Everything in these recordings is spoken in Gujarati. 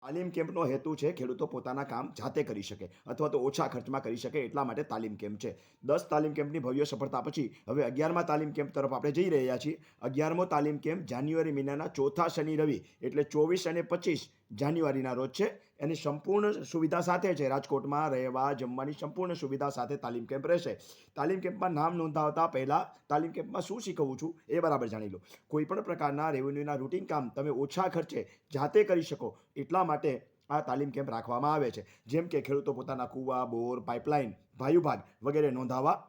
તાલીમ કેમ્પનો હેતુ છે ખેડૂતો પોતાના કામ જાતે કરી શકે અથવા તો ઓછા ખર્ચમાં કરી શકે એટલા માટે તાલીમ કેમ્પ છે. 10 તાલીમ કેમ્પની ભવ્ય સફળતા પછી હવે 11મા તાલીમ કેમ્પ તરફ આપણે જઈ રહ્યા છીએ. 11મો તાલીમ કેમ્પ જાન્યુઆરી મહિનાના ચોથા શનિ રવિ એટલે 24 અને 25 જાન્યુઆરીના રોજ છે. એની સંપૂર્ણ સુવિધા સાથે છે. રાજકોટમાં રહેવા જમવાની સંપૂર્ણ સુવિધા સાથે તાલીમ કેમ્પ રહેશે. તાલીમ કેમ્પમાં નામ નોંધાવતા પહેલા તાલીમ કેમ્પમાં શું શીખવું છું એ બરાબર જાણી લો. કોઈ પણ પ્રકારના રેવન્યુના રૂટીન કામ તમે ઓછા ખર્ચે જાતે કરી શકો એટલા માટે આ તાલીમ કેમ્પ રાખવામાં આવે છે. જેમ કે ખેડૂતો પોતાના કૂવા, બોર, પાઇપલાઇન, ભાયુભાગ વગેરે નોંધાવવા,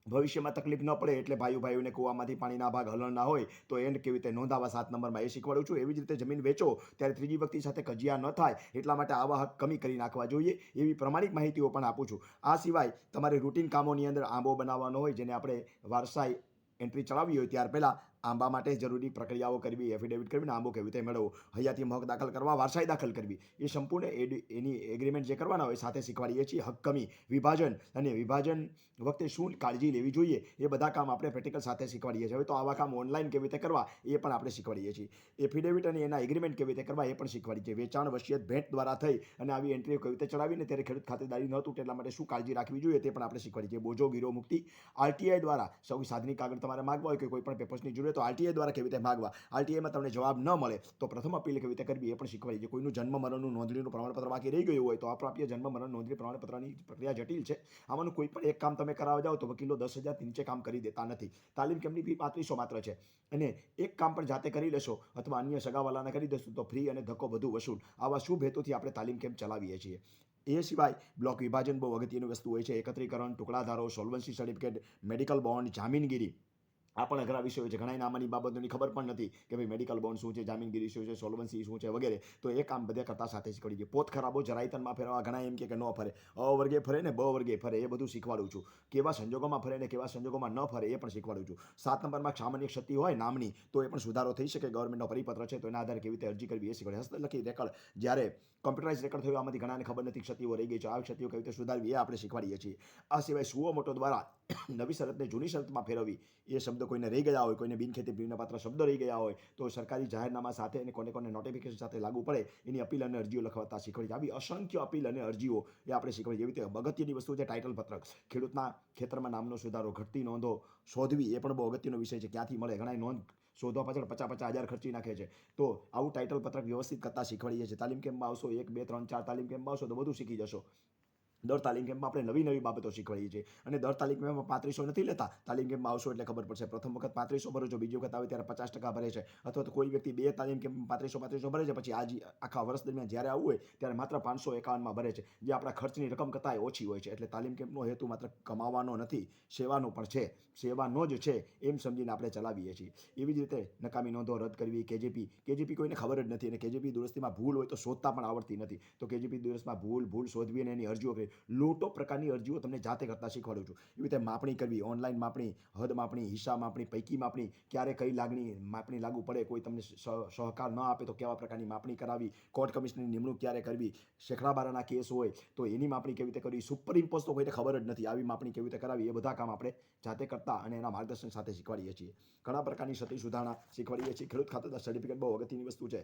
ભવિષ્યમાં તકલીફ ન પડે એટલે ભાઈઓને કૂવામાંથી પાણીના ભાગ હલણ ના હોય તો એને કેવી રીતે નોંધાવા 7 નંબરમાં એ શીખવાડું છું. એવી જ રીતે જમીન વેચો ત્યારે ત્રીજી વ્યક્તિ સાથે કજિયા ન થાય એટલા માટે આવા હક કમી કરી નાખવા જોઈએ એવી પ્રમાણિક માહિતીઓ પણ આપું છું. આ સિવાય તમારે રૂટીન કામોની અંદર આંબો બનાવવાનો હોય જેને આપણે વારસાઈ એન્ટ્રી ચલાવવી હોય ત્યાર પહેલાં આંબા માટે જરૂરી પ્રક્રિયાઓ કરવી, એફિડેવિટ કરવીને આંબો કેવી રીતે મેળવવો, હયાતીમાં હક દાખલ કરવા, વારસાઈ દાખલ કરવી, એ સંપૂર્ણ એની એગ્રીમેન્ટ જે કરવાના હોય સાથે શીખવાડીએ છીએ. હક કમી, વિભાજન અને વિભાજન વખતે શું કાળજી લેવી જોઈએ એ બધા કામ આપણે પ્રેક્ટિકલ સાથે શીખવાડીએ છીએ. હવે તો આવા કામ ઓનલાઈન કેવી રીતે કરવા એ પણ આપણે શીખવાડીએ છીએ. એફિડેવિટ અને એના એગ્રીમેન્ટ કેવી રીતે કરવા એ પણ શીખવાડીએ છીએ. વેચાણ, વસિયત, ભેટ દ્વારા થઈ અને આવી એન્ટ્રીઓ કેવી રીતે ચડાવીને ત્યારે ખેડૂત ખાતેદારી ન તૂટે એટલા માટે શું કાળજી રાખવી જોઈએ તે પણ આપણે શીખવાડીએ છીએ. બોજો ગીરો મુક્તિ, આરટીઆઈ દ્વારા સૌ સાધનિક કાગળ તમારે માગવા હોય કે કોઈ પણ પેપર્સની જરૂર તો આરટીઆઈ દ્વારા કેવી રીતે માગવા, આરટીઆઈમાં તમને જવાબ ન મળે તો પ્રથમ અપીલ કેવી રીતે કરવી એ પણ શીખવાડીએ છીએ. કોઈનું જન્મ મરણનું નોંધણીનું પ્રમાણપત્ર બાકી રહી ગયું હોય તો અપ્રાપ્ય જન્મ મરણ નોંધણી પ્રમાણપત્રની પ્રક્રિયા જટિલ છે. આમાંનું કોઈ પણ એક કામ તમે કરાવવા જાઓ તો વકીલો 10,000થી નીચે કામ કરી દેતા નથી. તાલીમ કેમ્પની ફી 3500 માત્ર છે અને એક કામ પણ જાતે કરી લેશો અથવા અન્ય સગાવાલાને કરી દેશો તો ફ્રી અને ધક્કો વધુ વસૂલ. આવા શુભ હેતુથી આપણે તાલીમ કેમ્પ ચલાવીએ છીએ. એ સિવાય બ્લોક વિભાજન બહુ અગત્યની વસ્તુ હોય છે. એકત્રીકરણ, ટુકડાધારો, સોલ્વન્સી સર્ટિફિકેટ, મેડિકલ બોન્ડ, જામીનગીરી આ પણ અઘરા વિષયો છે. ઘણા નામાની બાબતોની ખબર પણ નથી કે ભાઈ મેડિકલ બોન્ડ શું છે, જામીનગીરી શું છે, સોલ્વન્સી શું છે વગેરે. તો એ કામ બધે કરતા સાથે શીખવાડી છે. પોત ખરાબો જરાયતનમાં ફેરવા ઘણા એમ કે ન ફરે, અ વર્ગે ફરે ને બ વર્ગે ફરે એ બધું શીખવાડું છું. કેવા સંજોગોમાં ફરે ને કેવા સંજોગોમાં ન ફરે એ પણ શીખવાડું છું. 7 નંબરમાં સામાન્ય ક્ષતિ હોય નામની તો એ પણ સુધારો થઈ શકે. ગવર્મેન્ટનો પરિપત્ર છે તો એના આધારે કેવી રીતે અરજી કરવી એ શીખવાડે. હસ્તલખી રેકર્ડ જ્યારે કમ્પ્યુટરાઇઝ રેકર્ડ થયું આમાંથી ઘણાને ખબર નથી, ક્ષતિઓ રહી ગઈ છે. આ ક્ષતિઓ કેવી રીતે સુધારવી એ આપણે શીખવાડીએ છીએ. આ સિવાય સુઓ મોટો દ્વારા નવી શરતને જૂની શરતમાં ફેરવવી, એ શબ્દ કોઈને રહી ગયા હોય, કોઈને બિનખેતી પ્રીણપાત્ર શબ્દ રહી ગયા હોય તો સરકારી જાહેરનામા સાથે અને કોને નોટિફિકેશન સાથે લાગુ પડે એની અપીલ અને અરજીઓ લખવાતા શીખવાડી. આવી અસંખ્ય અપીલ અને અરજીઓ એ આપણે શીખવાડી. જેવી રીતે અગત્યની વસ્તુ છે ટાઇટલ પત્રક. ખેડૂતના ખેતરમાં નામનો સુધારો, ઘટતી નોંધો શોધવી એ પણ બહુ અગત્યનો વિષય છે. ક્યાંથી મળે? ઘણા નોંધ શોધવા પાછળ 50,000 ખર્ચી નાખે છે. તો આવું ટાઇટલ પત્રક વ્યવસ્થિત કરતા શીખવાડીએ છીએ. તાલીમ કેમ્પમાં આવશો 1, 2, 3, 4 તાલીમ કેમ્પમાં આવશો તો બધું શીખી જશો. દર તાલીમ કેમ્પમાં આપણે નવી બાબતો શીખવાડીએ છીએ અને દર તાલીમ કેમ્પમાં 3500 નથી લેતા. તાલીમ કેમ્પમાં આવશો એટલે ખબર પડશે. પ્રથમ વખત 3500 ભરો છો, બીજી વખત આવે ત્યારે 50% ભરે છે અથવા તો કોઈ વ્યક્તિ 2 તાલીમ કેમ્પમાં 3500 ભરે છે પછી આખા વર્ષ દરમિયાન જ્યારે આવવું હોય ત્યારે માત્ર 551માં ભરે છે, જે આપણા ખર્ચની રકમ કરતાં ઓછી હોય છે. એટલે તાલીમ કેમ્પનો હેતુ માત્ર કમાવાનો નથી, સેવાનો પણ છે. સેવાનો જ છે એમ સમજીને આપણે ચલાવીએ છીએ. એવી જ રીતે નકામી નોંધો રદ કરવી, કેજીપી કોઈને ખબર જ નથી અને કેજીપી દુરસ્તીમાં ભૂલ હોય તો શોધતા પણ આવડતી નથી. તો કેજીપી દુરસ્તમાં ભૂલ શોધવી અને એની અરજીઓ કરી. લોટો પ્રકારની અરજીઓ તમને જાતે કરતા શીખવાડું છું. એવી રીતે માપણી કરવી, ઓનલાઈન માપણી, હદ માપણી, હિસ્સા માપણી, પૈકી માપણી, ક્યારે કઈ માપણી લાગુ પડે, કોઈ તમને સહકાર ન આપે તો કેવા પ્રકારની માપણી કરાવી, કોર્ટ કમિશનરની નિમણૂક ક્યારે કરવી, શેખડાબારાના કેસ હોય તો એની માપણી કેવી રીતે કરવી, સુપર ઇમ્પોઝ તો કોઈને ખબર જ નથી, આવી માપણી કેવી રીતે કરાવી, એ બધા કામ આપણે જાતે કરતા અને એના માર્ગદર્શન સાથે શીખવાડીએ છીએ. ઘણા પ્રકારની સતી સુધારણા શીખવાડીએ છીએ. ખેડૂત ખાતેદાર સર્ટિફિકેટ બહુ અગત્યની વસ્તુ છે.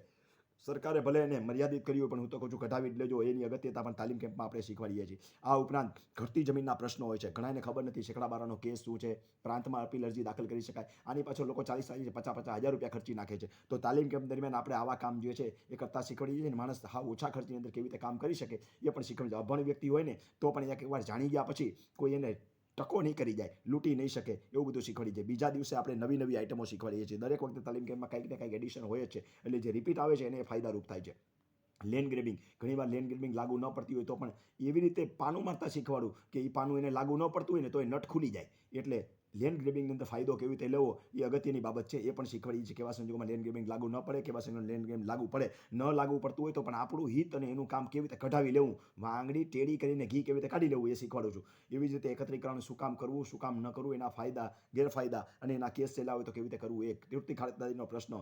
સરકારે ભલે એને મર્યાદિત કર્યું પણ હું તો કહું છું કઢાવી જ લેજો. એની અગત્યતા પણ તાલીમ કેમ્પમાં આપણે શીખવાડીએ છીએ. આ ઉપરાંત ઘટતી જમીનના પ્રશ્નો હોય છે. ઘણાને ખબર નથી શેકડાબારાનો કેસ શું છે, પ્રાંતમાં અપીલ અરજી દાખલ કરી શકાય. આની પાછળ લોકો 40 50 હજાર રૂપિયા ખર્ચી નાખે છે. તો તાલીમ કેમ્પ દરમિયાન આપણે આવા કામ જે છે એ કરતા શીખવાડીએ છીએ. માણસ હા ઓછા ખર્ચની અંદર કેવી રીતે કામ કરી શકે એ પણ શીખવાડીએ. અભણ વ્યક્તિ હોય ને તો પણ એકવાર જાણી ગયા પછી કોઈ એને ટકો નહીં કરી જાય, લૂંટી નહીં શકે એવું બધું શીખવાડીએ છીએ. બીજા દિવસે આપણે નવી આઇટમો શીખવાડીએ છીએ. દરેક વખતે તાલીમ કેમ્પમાં કંઈક ને કંઈક એડિશન હોય જ છે એટલે જે રિપીટ આવે છે એને ફાયદારૂપ થાય છે. લેન્ડ ગ્રેબિંગ, ઘણીવાર લેન્ડ ગ્રેબિંગ લાગુ ન પડતી હોય તો પણ એવી રીતે પાનું મારતા શીખવાડું કે એ પાનું એને લાગુ ન પડતું હોય ને તો એ નટ ખુલી જાય. એટલે લેન્ડ ગ્રેબિંગની અંદર ફાયદો કેવી રીતે લેવો એ અગત્યની બાબત છે. એ પણ શીખવાડીએ છીએ. કેવા સંજોગોમાં લેન્ડ ગ્રેબિંગ લાગુ ન પડે, કેવા સંજોગોમાં લેન્ડ ગ્રેબિંગ લાગુ પડે. ન લાગુ પડતું હોય તો પણ આપણું હિત અને એનું કામ કેવી રીતે કઢાવી લેવું, આંગળી ટેડી કરીને ઘી કેવી રીતે કાઢી લેવું એ શીખવાડું છું. એવી જ રીતે એકત્રીકરણ શું કામ કરવું, શું કામ ન કરવું, એના ફાયદા ગેરફાયદા અને એના કેસ ચલાવે હોય તો કેવી રીતે કરવું. એક તૃપ્તિ ખાતેદારીનો પ્રશ્ન,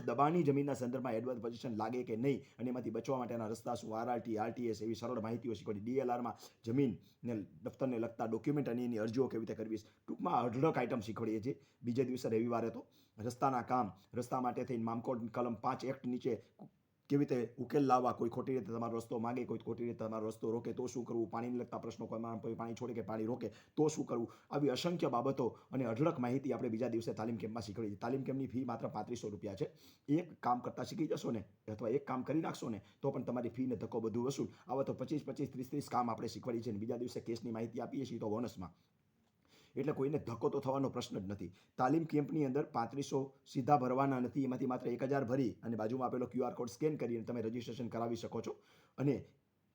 દબાણની જમીનના સંદર્ભમાં એડવર્સ પોઝિશન લાગે કે નહીં અને એમાંથી બચવા માટેના રસ્તા શું, આરઆરટી, આરટીએસ એવી સરળ માહિતીઓ શીખવાડી. ડીએલઆરમાં જમીનને દફતરને લગતા ડોક્યુમેન્ટ અને એની અરજીઓ કેવી રીતે કરવી. ટૂંકમાં અઢળક આઇટમ શીખવાડીએ છીએ. બીજે દિવસે રવિવારે તો રસ્તાના કામ, રસ્તા માટે થઈને મામકોડ કલમ 5 એક્ટ નીચે કેવી રીતે ઉકેલ લાવવા, કોઈ ખોટી રીતે તમારો રસ્તો માંગે, કોઈ ખોટી રીતે તમારો રસ્તો રોકે તો શું કરવું, પાણીને લગતા પ્રશ્નો, કોઈ પાણી છોડે કે પાણી રોકે તો શું કરવું, આવી અસંખ્ય બાબતો અને અઢળક માહિતી આપણે બીજા દિવસે તાલીમ કેમ્પમાં શીખવી. તાલીમ કેમ્પની ફી માત્ર 3500 રૂપિયા છે. એક કામ કરતા શીખી જશો ને, અથવા એક કામ કરી નાખશો ને, તો પણ તમારી ફી ને ધક્કો બધું વસૂલ. આવા તો 25 30 કામ આપણે શીખવાડી છે, અને બીજા દિવસે કેસની માહિતી આપીએ છીએ તો બોનસમાં. એટલે કોઈને ધક્કો તો થવાનો પ્રશ્ન જ નથી. તાલીમ કેમ્પની અંદર 3500 સીધા ભરવાના નથી, એમાંથી માત્ર 1000 ભરી અને બાજુમાં આપેલો QR કોડ સ્કેન કરીને તમે રજીસ્ટ્રેશન કરાવી શકો છો. અને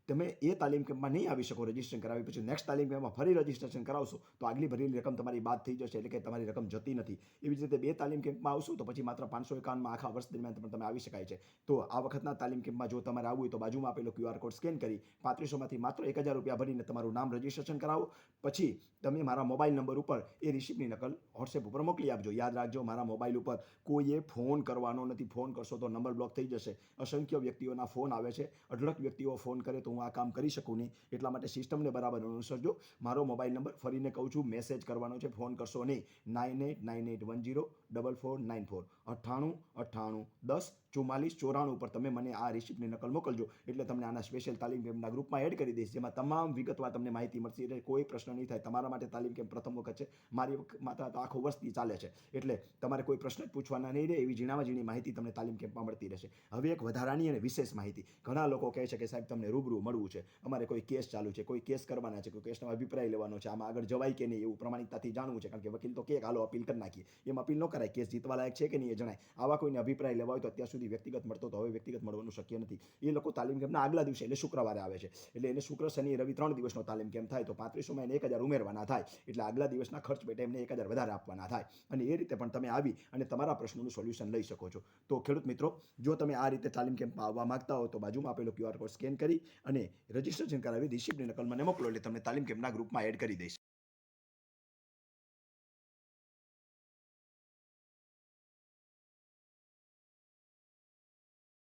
તમે એ તાલીમ કેમ્પમાં નહીં આવી શકો રજીસ્ટ્રેશન કરાવી, પછી નેક્સ્ટ તાલીમ કેમ્પમાં ફરી રજીસ્ટ્રેશન કરાવશો તો આગલી ભરેલી રકમ તમારી બાદ થઈ જશે, એટલે કે તમારી રકમ જતી નથી. એવી જ રીતે 2 તાલીમ કેમ્પમાં આવશો તો પછી માત્ર 551માં આખા વર્ષ દરમિયાન પણ તમે આવી શકાય છે. તો આ વખતના તાલીમ કેમ્પમાં જો તમારે આવવું હોય તો બાજુમાં આપેલો QR કોડ સ્કેન કરી 3500માંથી માત્ર 1000 રૂપિયા ભરીને તમારું નામ રજીસ્ટ્રેશન કરાવો. પછી તમે મારા મોબાઈલ નંબર ઉપર એ રિસિપ્ટની નકલ WhatsApp ઉપર મોકલી આપજો. યાદ રાખજો, મારા મોબાઈલ ઉપર કોઈએ ફોન કરવાનો નથી. ફોન કરશો તો નંબર બ્લોક થઈ જશે. અસંખ્ય વ્યક્તિઓના ફોન આવે છે, અઢળક વ્યક્તિઓ ફોન કરે તો હું આ કામ કરી શકું નહીં. એટલા માટે સિસ્ટમને બરાબર અનુસરજો. મારો મોબાઈલ નંબર ફરીને કહું છું, મેસેજ કરવાનો છે, ફોન કરશો નહીં. 9898104494 9898104494 ઉપર તમે મને આ રિસિપ્ટની નકલ મોકલજો, એટલે તમને આના સ્પેશિયલ તાલીમ કેમ્પના ગ્રુપમાં એડ કરી દઈશ, જેમાં તમામ વિગતવાર તમને માહિતી મળશે. એટલે કોઈ પ્રશ્ન નહીં થાય. તમારા માટે તાલીમ કેમ્પ પ્રથમ વખત છે, મારી માત્ર તો આખો વર્ષથી ચાલે છે, એટલે તમારે કોઈ પ્રશ્ન જ પૂછવાના નહીં રહે. એવી ઝીણામાં ઝીણી માહિતી તમને તાલીમ કેમ્પમાં મળતી રહેશે. હવે એક વધારાની અને વિશેષ માહિતી. ઘણા લોકો કહે છે કે સાહેબ તમને રૂબરૂ મળવું છે, અમારે કોઈ કેસ ચાલુ છે, કોઈ કેસ કરવાના છે, કોઈ કેસનો અભિપ્રાય લેવાનો છે, આમાં આગળ જવાય કે નહીં એવું પ્રમાણિકતાથી જાણવું છે. કારણ કે વકીલ તો કે હાલો અપીલ કરી નાખીએ, એમ અપીલ ન કરાય. કેસ જીતવા લાયક છે કે નહીં એ જણાય. આવા કોઈને અભિપ્રાય લેવા હોય તો અત્યાર સુધી વ્યક્તિગત મળતો, તો હવે વ્યક્તિગત મળવાનું શક્ય નથી. એ લોકો તાલીમ કેમ્પના આગલા દિવસે એટલે શુક્રવારે આવે છે. એટલે એને શુક્ર શનિ રવિ 3 દિવસનો તાલીમ કેમ્પ થાય તો 3500માં એને 1000 ઉમેરવાના થાય. એટલે આગલા દિવસના ખર્ચ પેટે એમને 1000 વધારે આપવાના થાય. અને એ રીતે પણ તમે આવી અને તમારા પ્રશ્નોનું સોલ્યુશન લઈ શકો છો. તો ખેડૂત મિત્રો, જો તમે આ રીતે તાલીમ કેમ્પમાં આવવા માંગતા હો તો બાજુમાં આપેલો QR કોડ સ્કેન કરી અને રજીસ્ટ્રેશન કરાવી રિસિપ્ટની નકલ મને મોકલો, એટલે તમને તાલીમ કેમ્પના ગ્રુપમાં એડ કરી દઈશ.